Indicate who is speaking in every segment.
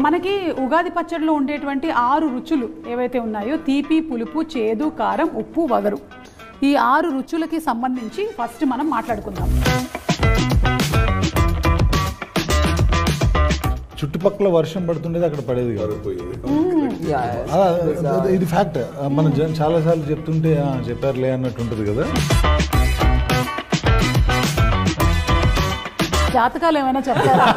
Speaker 1: మనకి ఉగాది పచ్చడిలో ఉండేటువంటి 6 రుచులు ఏవైతే ఉన్నాయో తీపి, పులుపు, చేదు, కారం, ఉప్పు, వగరు. ఈ 6 రుచులకి సంబంధించి ఫస్ట్ మనం మాట్లాడుకుందాం.
Speaker 2: చుట్టుపక్కల వర్షం పడుతుండేది, అక్కడ పడేది కాదు. ఇది ఫ్యాక్ట్. మనం చాలాసార్లు చెప్తుంటే చెప్పారులే అన్నట్టు ఉంటుంది కదా.
Speaker 1: జాతకాలు ఏమైనా చెప్తారా?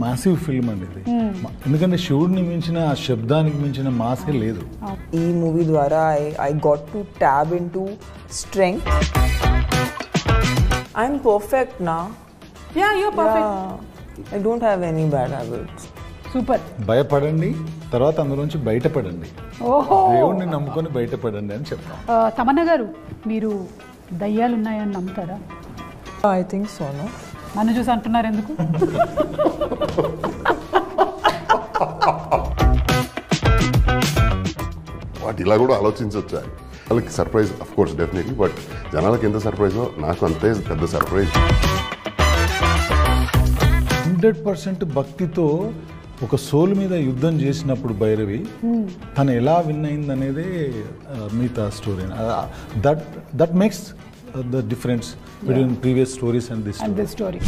Speaker 2: మాసివ్ ఫిల్మ్ అండి ఇది. ఎందుకంటే శివుడిని మించిన, ఆ శబ్దానికి మించిన మాసే లేదు.
Speaker 3: ఈ మూవీ ద్వారా I got to tab into strength. I'm perfect now.
Speaker 1: Yeah, you're perfect.
Speaker 3: I don't have any bad habits.
Speaker 1: Super.
Speaker 2: భయపడండి, తర్వాత అందులోంచి బయటపడండి. దేవుడిని నమ్ముకొని బయటపడండి అని చెప్తాం.
Speaker 1: తమన్నా గారు, మీరు దయ్యాలు ఉన్నాయని నమ్ముతారా?
Speaker 3: I think so, no?
Speaker 1: నన్ను చూసి అంటున్నారు ఎందుకు?
Speaker 4: వాటి ఇలా కూడా ఆలోచించవచ్చు. వాళ్ళకి surprise of course definitely, but జనాలకి ఎంత సర్ప్రైజో నాకు అంతే పెద్ద సర్ప్రైజ్.
Speaker 2: 100% భక్తితో ఒక సోల్ మీద యుద్ధం చేసినప్పుడు భైరవి తను ఎలా విన్ అయింది అనేది మిగతా story. That makes the difference between previous stories and this story.